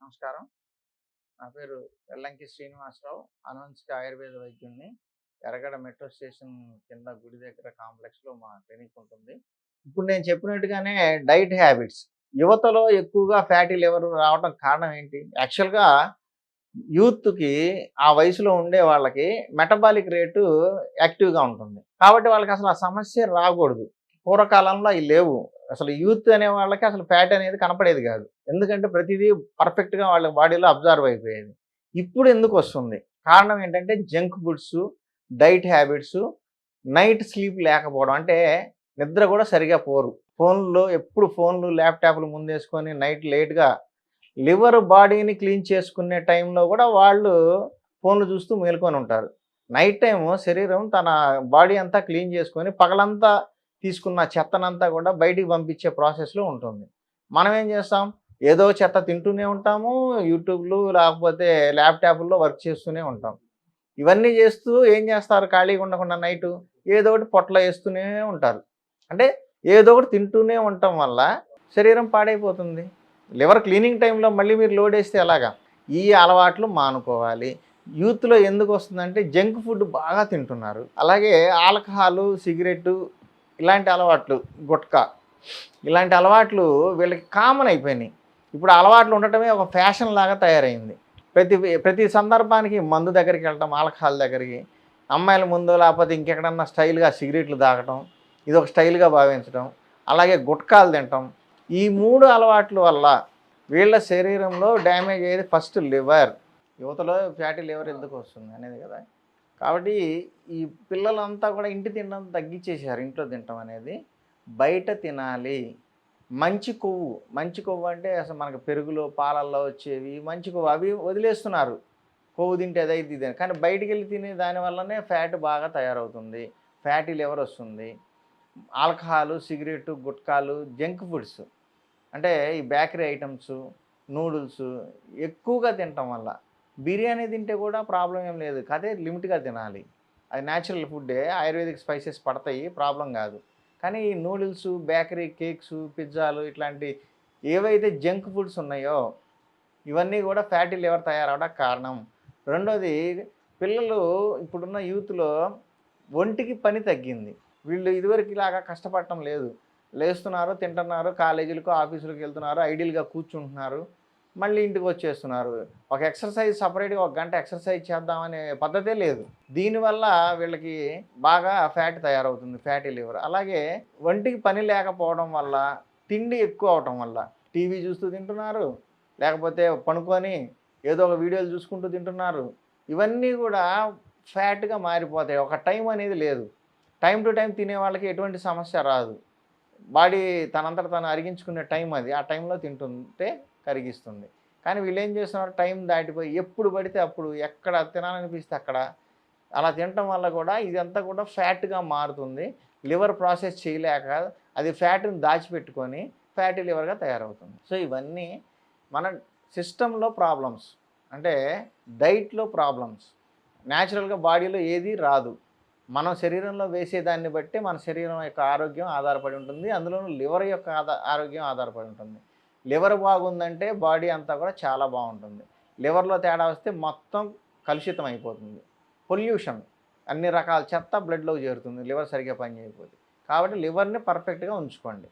నమస్కారం. నా పేరు వెల్లంకి శ్రీనివాసరావు. అనువంశిక ఆయుర్వేద వైద్యుడిని. ఎర్రగడ్డ మెట్రో స్టేషన్ కింద గుడి దగ్గర కాంప్లెక్స్‌లో మా క్లినిక్ ఉంటుంది. ఇప్పుడు నేను చెప్పినట్టుగానే డైట్ హ్యాబిట్స్ యువతలో ఎక్కువగా ఫ్యాటీ లివర్ రావడం కారణం ఏంటి? యాక్చువల్‌గా యూత్‌కి ఆ వయసులో ఉండే వాళ్ళకి మెటబాలిక్ రేటు యాక్టివ్‌గా ఉంటుంది. కాబట్టి వాళ్ళకసలు ఆ సమస్య రాకూడదు. పూర్వకాలంలో అయి లేవు. అసలు యూత్ అనే వాళ్ళకి అసలు ఫ్యాట్ అనేది కనపడేది కాదు. ఎందుకంటే ప్రతిదీ పర్ఫెక్ట్‌గా వాళ్ళ బాడీలో అబ్జార్బ్ అయిపోయేది. ఇప్పుడు ఎందుకొస్తుంది? కారణం ఏంటంటే junk foods, diet habits, night sleep లేకపోవడం. అంటే నిద్ర కూడా సరిగ్గా పోరు. ఎప్పుడు ఫోన్‌లు, ల్యాప్‌టాప్‌లు ముందేసుకొని నైట్ లేట్‌గా లివర్ బాడీని క్లీన్ చేసుకునే టైంలో కూడా వాళ్ళు ఫోన్‌లు చూస్తూ మేలుకొని ఉంటారు. నైట్ టైము శరీరం తన బాడీ అంతా క్లీన్ చేసుకొని పగలంతా తీసుకున్న చెత్తనంతా కూడా బయటికి పంపించే ప్రాసెస్‌లో ఉంటుంది. మనం ఏం చేస్తాం? ఏదో చెత్త తింటూనే ఉంటాము. యూట్యూబ్‌లు లేకపోతే ల్యాప్‌టాపుల్లో వర్క్ చేస్తూనే ఉంటాం. ఇవన్నీ చేస్తూ ఏం చేస్తారు ఖాళీగా ఉండకుండా నైటు? ఏదో ఒకటి పొట్టలో ఏస్తూనే ఉంటారు. అంటే ఏదో ఒకటి తింటూనే ఉండటం వల్ల శరీరం పాడైపోతుంది. లివర్ క్లీనింగ్ టైంలో మళ్ళీ మీరు లోడేస్తే ఎలాగా? ఈ అలవాట్లు మానుకోవాలి. యూత్‌లో ఎందుకొస్తుందంటే జంక్ ఫుడ్ బాగా తింటున్నారు. అలాగే ఆల్కహాలు, సిగరెట్టు ఇలాంటి అలవాట్లు, గుట్కా ఇలాంటి అలవాట్లు వీళ్ళకి కామన్ అయిపోయినాయి. ఇప్పుడు అలవాట్లు ఉండటమే ఒక ఫ్యాషన్ లాగా తయారైంది. ప్రతి ప్రతి సందర్భానికి మందు దగ్గరికెళ్ళటం, ఆల్కహాల్ దగ్గరికి, అమ్మాయిల ముందో లేకపోతే ఇంకెక్కడన్నా స్టైల్‌గా సిగరెట్లు తాగటం, ఇదొక స్టైల్‌గా భావించడం, అలాగే గుట్కాలు తినటం. ఈ 3 అలవాట్ల వల్ల వీళ్ళ శరీరంలో డ్యామేజ్ అయ్యేది ఫస్ట్ లివర్. యువతలో ఫ్యాటీ లివర్ ఎందుకొస్తుంది అనేది కదా! కాబట్టి ఈ పిల్లలంతా కూడా ఇంటి తినడం తగ్గిచ్చేసారు. ఇంట్లో తినటం అనేది. బయట తినాలి. మంచి కొవ్వు అంటే అసలు మనకు పెరుగులో, పాలల్లో వచ్చేవి మంచి కొవ్వు అవి వదిలేస్తున్నారు. కొవ్వు తింటే అదైద్ది ఇదని. కానీ బయటికెళ్ళి తినే దాని వల్లనే ఫ్యాట్ బాగా తయారవుతుంది. ఫ్యాటీ లివర్ వస్తుంది. ఆల్కహాలు, సిగరెట్టు, గుట్కాలు, జంక్ ఫుడ్స్ అంటే ఈ బేకరీ ఐటెమ్సు, నూడిల్సు ఎక్కువగా తినటం వల్ల. బిర్యానీ తింటే కూడా ప్రాబ్లమ్ ఏం లేదు. కాతే లిమిట్‌గా తినాలి. అది న్యాచురల్ ఫుడ్డే. ఆయుర్వేదిక్ స్పైసెస్ పడతాయి. ప్రాబ్లమ్ కాదు. కానీ ఈ నూడిల్సు, బేకరీ కేక్సు, పిజ్జాలు ఇట్లాంటి ఏవైతే జంక్ ఫుడ్స్ ఉన్నాయో ఇవన్నీ కూడా ఫ్యాటీ లివర్ తయారవ్వడానికి కారణం. రెండోది పిల్లలు ఇప్పుడున్న యూత్‌లో ఒంటికి పని తగ్గింది. వీళ్ళు ఇదివరకులాగా కష్టపడటం లేదు. లేస్తున్నారు, తింటున్నారు, కాలేజీలకో, ఆఫీసులకి వెళ్తున్నారు, ఐడియల్‌గా కూర్చుంటున్నారు. మళ్ళీ ఇంటికొచ్చేస్తున్నారు. ఒక ఎక్సర్సైజ్ సెపరేట్‌గా ఒక గంట ఎక్సర్సైజ్ చేద్దామనే పద్ధతే లేదు. దీనివల్ల వీళ్ళకి బాగా ఫ్యాట్ తయారవుతుంది. Fatty liver. అలాగే ఒంటికి పని లేకపోవడం వల్ల, తిండి ఎక్కువ అవ్వటం వల్ల టీవీ చూస్తూ తింటున్నారు. లేకపోతే పనుకొని ఏదో ఒక వీడియోలు చూసుకుంటూ తింటున్నారు. ఇవన్నీ కూడా ఫ్యాట్‌గా మారిపోతాయి. ఒక టైం అనేది లేదు. టైమ్ టు టైమ్ తినే వాళ్ళకి ఎటువంటి సమస్య రాదు. బాడీ తనంతట తాను అరిగించుకునే టైం అది. ఆ టైంలో తింటుంటే కరిగిస్తుంది. కానీ వీళ్ళేం చేస్తున్నారు టైం దాటిపోయి ఎప్పుడు పడితే అప్పుడు ఎక్కడ తినాలనిపిస్తే అక్కడ అలా తినటం వల్ల కూడా ఇదంతా కూడా ఫ్యాట్‌గా మారుతుంది. లివర్ ప్రాసెస్ చేయలేక అది ఫ్యాట్‌ని దాచిపెట్టుకొని ఫ్యాటీ లివర్‌గా తయారవుతుంది. సో, ఇవన్నీ మన సిస్టమ్‌లో ప్రాబ్లమ్స్. అంటే డైట్‌లో ప్రాబ్లమ్స్. న్యాచురల్‌గా బాడీలో ఏది రాదు. మనం శరీరంలో వేసేదాన్ని బట్టే మన శరీరం యొక్క ఆరోగ్యం ఆధారపడి ఉంటుంది. అందులోనూ లివర్ యొక్క ఆరోగ్యం ఆధారపడి ఉంటుంది. లివర్ బాగుందంటే బాడీ అంతా కూడా చాలా బాగుంటుంది. లివర్‌లో తేడా వస్తే మొత్తం కలుషితం అయిపోతుంది. పొల్యూషన్ అన్ని రకాల చెత్త బ్లడ్‌లోకి చేరుతుంది లివర్ సరిగ్గా పనిచేయకపోతే. కాబట్టి లివర్‌ని పర్ఫెక్ట్‌గా ఉంచుకోండి.